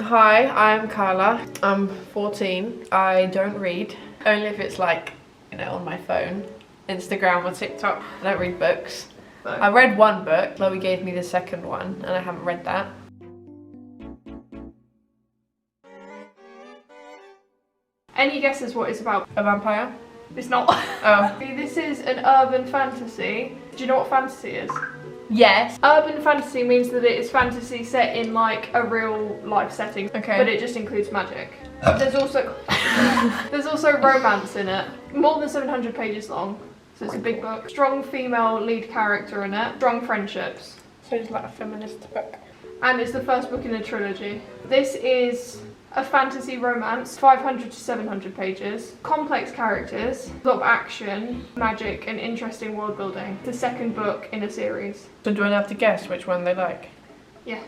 Hi, I'm Carla. I'm 14. I don't read. Only if it's like, you know, on my phone. Instagram or TikTok. I don't read books. No. I read one book. Chloe gave me the second one and I haven't read that. Any guesses what it's about? A vampire? It's not. Oh. This is an urban fantasy. Do you know what fantasy is? Yes. Urban fantasy means that it is fantasy set in like a real life setting. Okay. But it just includes magic. There's also romance in it. More than 700 pages long. So it's a big book. Strong female lead character in it. Strong friendships. So it's like a feminist book. And it's the first book in a trilogy. This is a fantasy romance, 500 to 700 pages. Complex characters, a lot of action, magic, and interesting world building. The second book in a series. So do I have to guess which one they like? Yeah.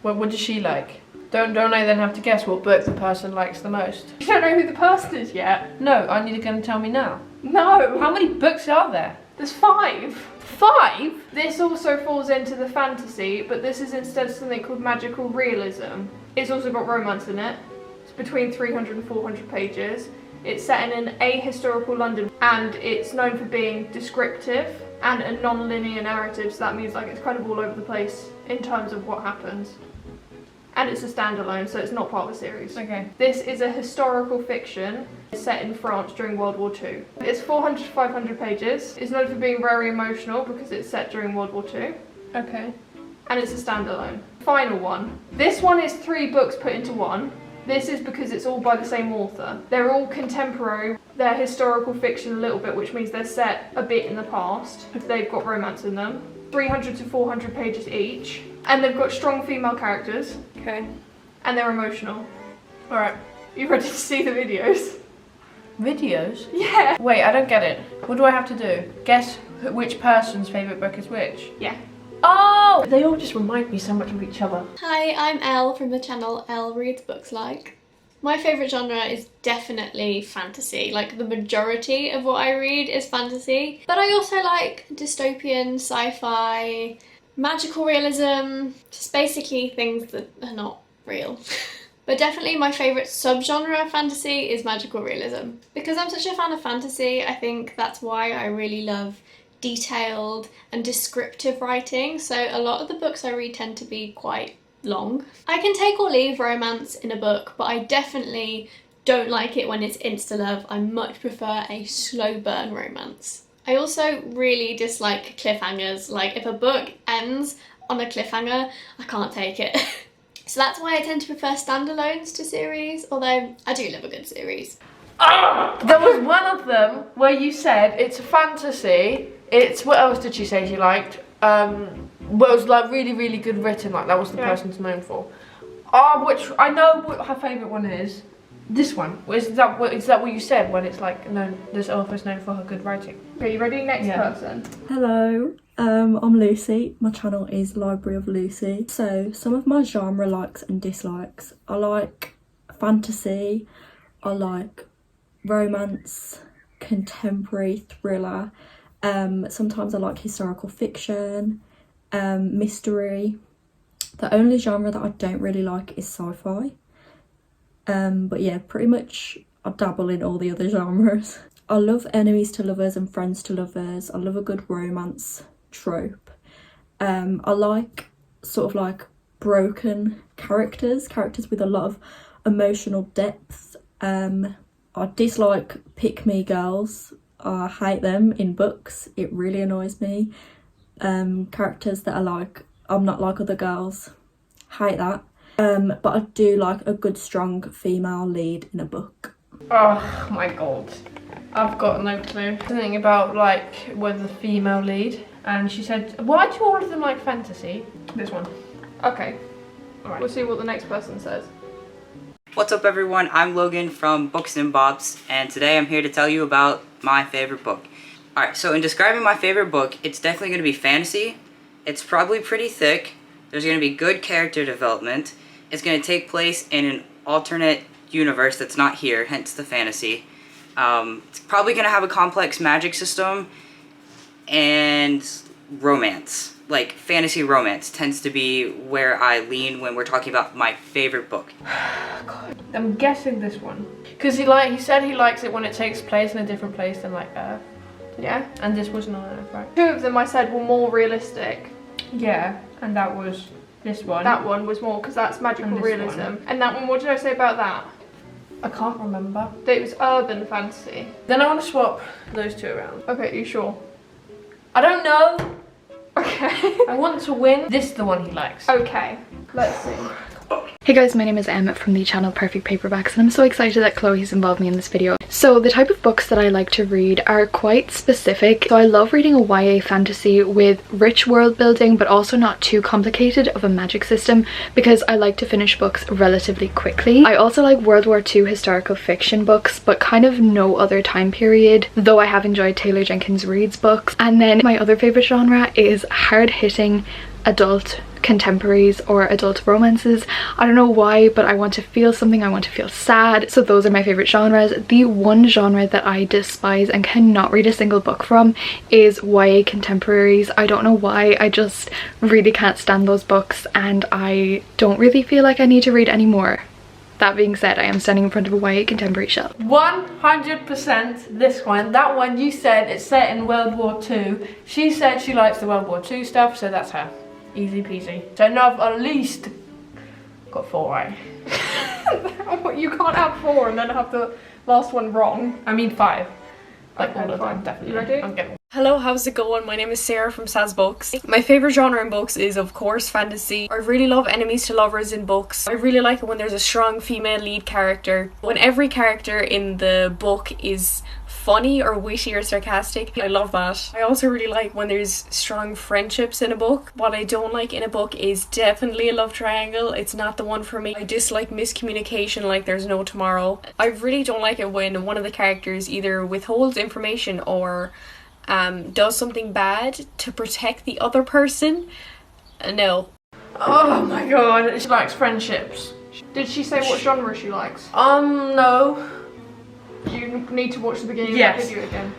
What does she like? Don't I then have to guess what book the person likes the most? You don't know who the person is yet? No, I need to go and tell me now. No! How many books are there? There's 5. 5? This also falls into the fantasy, but this is instead something called magical realism. It's also got romance in it. It's between 300 and 400 pages. It's set in an ahistorical London, and it's known for being descriptive and a non-linear narrative, so that means like it's kind of all over the place in terms of what happens. And it's a standalone, so it's not part of the series. Okay. This is a historical fiction set in France during World War II. It's 400 to 500 pages. It's known for being very emotional because it's set during World War II. Okay. And it's a standalone. Final one. This one is 3 books put into one. This is because it's all by the same author. They're all contemporary. They're historical fiction a little bit, which means they're set a bit in the past. They've got romance in them. 300 to 400 pages each. And they've got strong female characters. Okay. And they're emotional. Alright. You ready to see the videos? Videos? Yeah. Wait, I don't get it. What do I have to do? Guess which person's favourite book is which? Yeah. Oh! They all just remind me so much of each other. Hi, I'm Elle from the channel Elle Reads Books Like. My favourite genre is definitely fantasy. Like, the majority of what I read is fantasy. But I also like dystopian, sci-fi, magical realism, just basically things that are not real. But definitely my favourite subgenre of fantasy is magical realism. Because I'm such a fan of fantasy, I think that's why I really love detailed and descriptive writing. So a lot of the books I read tend to be quite long. I can take or leave romance in a book, but I definitely don't like it when it's insta-love. I much prefer a slow burn romance. I also really dislike cliffhangers. Like, if a book ends on a cliffhanger, I can't take it. So that's why I tend to prefer standalones to series, although I do love a good series. Ah! There was one of them where you said it's a fantasy. It's, what else did she say she liked? Well, it was like really, really good written, like that was the person's known for. Which, I know what her favourite one is. This one. Is that what you said when it's like, known, this author's known for her good writing? Okay, you ready? Next person. Hello, I'm Lucy. My channel is Library of Lucy. So, some of my genre likes and dislikes. I like fantasy, I like romance, contemporary, thriller. Sometimes I like historical fiction, mystery. The only genre that I don't really like is sci-fi. But yeah, pretty much I dabble in all the other genres. I love enemies to lovers and friends to lovers. I love a good romance trope. I like sort of like broken characters with a lot of emotional depth. I dislike pick-me girls. I hate them in books. It really annoys me. Characters that are like, I'm not like other girls. Hate that. But I do like a good strong female lead in a book. Oh my god. I've got no clue. Something about like with the female lead. And she said, why do all of them like fantasy? This one. Okay. Alright. We'll see what the next person says. What's up everyone, I'm Logan from Books and Bobs, and today I'm here to tell you about my favorite book. Alright, so in describing my favorite book, it's definitely going to be fantasy. It's probably pretty thick. There's going to be good character development. It's going to take place in an alternate universe that's not here, hence the fantasy. It's probably going to have a complex magic system and romance. like fantasy romance tends to be where I lean when we're talking about my favorite book. God, I'm guessing this one because he said he likes it when it takes place in a different place than like Earth. Yeah. And this was not Earth, right? 2 of them I said were more realistic. Yeah, and that was this one. That one was more because that's magical And this realism. one. And that one, what did I say about that? I can't remember. That it was urban fantasy. Then I want to swap those 2 around. Okay, you sure? I don't know. Okay. I want to win. This is the one he likes. Okay, let's see. Hey guys, my name is Em from the channel Perfect Paperbacks, and I'm so excited that Chloe's involved me in this video. So the type of books that I like to read are quite specific. So I love reading a YA fantasy with rich world building but also not too complicated of a magic system because I like to finish books relatively quickly. I also like World War II historical fiction books but kind of no other time period, though I have enjoyed Taylor Jenkins Reid's books. And then my other favourite genre is hard-hitting adult contemporaries or adult romances. I don't know why, but I want to feel something, I want to feel sad, so those are my favorite genres. The one genre that I despise and cannot read a single book from is YA contemporaries. I don't know why, I just really can't stand those books and I don't really feel like I need to read any more. That being said, I am standing in front of a YA contemporary shelf. 100% this one. That one you said it's set in World War II. She said she likes the World War II stuff, so that's her. Easy peasy. So now I've at least got 4 right. You can't have 4 and then have the last one wrong. I mean 5. Like Okay, all of fine. them, definitely. You ready? I'm getting. Hello, how's it going? My name is Sarah from Saz Books. My favourite genre in books is of course fantasy. I really love enemies to lovers in books. I really like it when there's a strong female lead character. When every character in the book is funny or witty or sarcastic. I love that. I also really like when there's strong friendships in a book. What I don't like in a book is definitely a love triangle. It's not the one for me. I dislike miscommunication like there's no tomorrow. I really don't like it when one of the characters either withholds information or does something bad to protect the other person. No. Oh my god, she likes friendships. Did she say what genre she likes? No. You need to watch the beginning Yes. of that video again.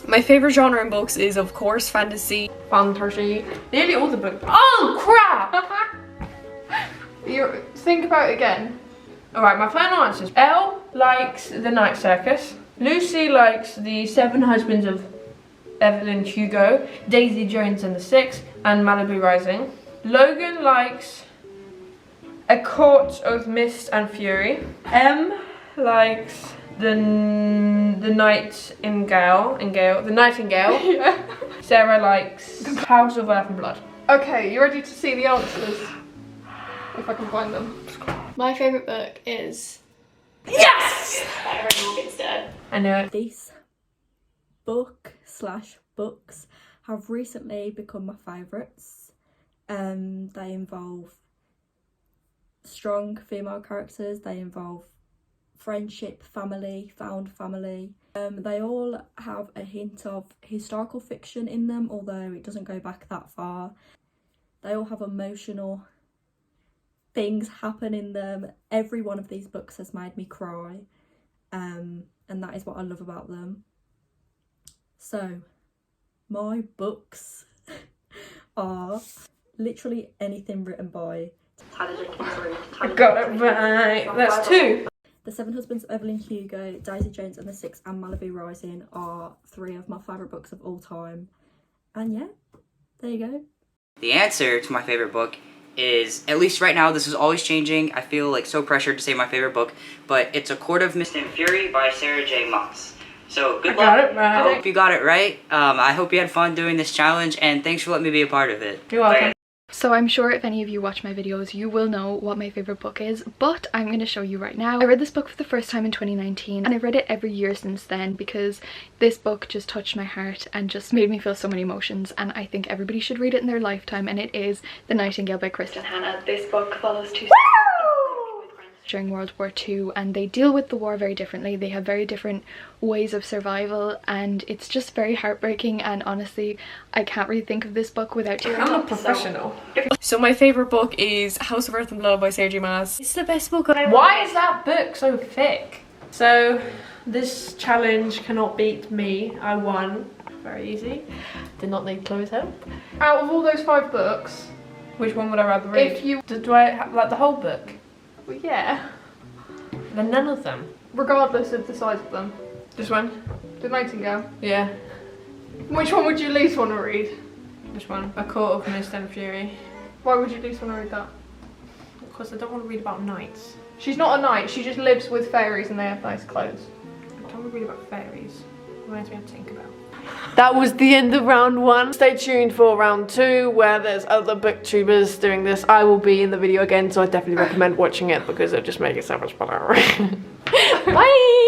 My favourite genre in books is of course fantasy. Fantasy. Nearly all the books. Oh crap! Think about it again. Alright, my final answers. Elle likes The Night Circus. Lucy likes The 7 Husbands of Evelyn Hugo, Daisy Jones and the Six, and Malibu Rising. Logan likes A Court of Mist and Fury. Em likes The Nightingale. Yeah. Sarah likes House of Earth and Blood. Okay, you ready to see the answers? If I can find them. My favourite book is Yes! Instead. I know it. This books have recently become my favourites. They involve strong female characters, they involve friendship, family, found family. They all have a hint of historical fiction in them, although it doesn't go back that far. They all have emotional things happen in them. Every one of these books has made me cry, and that is what I love about them. So my books are literally anything written by I got it right. That's 2. The 7 Husbands of Evelyn Hugo, Daisy Jones and the Six, and Malibu Rising are 3 of my favourite books of all time. And yeah, there you go. The answer to my favorite book is, at least right now, this is always changing. I feel like so pressured to say my favorite book, but it's A Court of Mist and Fury by Sarah J. Maas. So good luck. Got it right. I hope you got it right. I hope you had fun doing this challenge, and thanks for letting me be a part of it. You're welcome. So I'm sure if any of you watch my videos, you will know what my favourite book is, but I'm going to show you right now. I read this book for the first time in 2019, and I've read it every year since then because this book just touched my heart and just made me feel so many emotions, and I think everybody should read it in their lifetime, and it is The Nightingale by Kristen Hannah. This book follows 2 during World War II, and they deal with the war very differently. They have very different ways of survival, and it's just very heartbreaking, and honestly I can't really think of this book without tearing I'm a up. professional. So my favourite book is House of Earth and Blood by Sarah J. Maas. It's the best book I've Why is that book so thick? So this challenge cannot beat me. I won. Very easy. Did not need Chloe's help. Out of all those 5 books, Which one would I rather read? if you, Do I like the whole book? well, yeah, Then none of them. regardless of the size of them, This one? The Nightingale. Yeah. Which one would you least want to read? Which one? A Court of Mist and Fury. Why would you least want to read that? Because I don't want to read about knights. She's not a knight, she just lives with fairies and they have nice clothes. I don't want to read about fairies. Reminds me of Tinkerbell. That was the end of round 1. Stay tuned for round 2 where there's other booktubers doing this. I will be in the video again, so I definitely recommend watching it because it'll just make it so much better. Bye!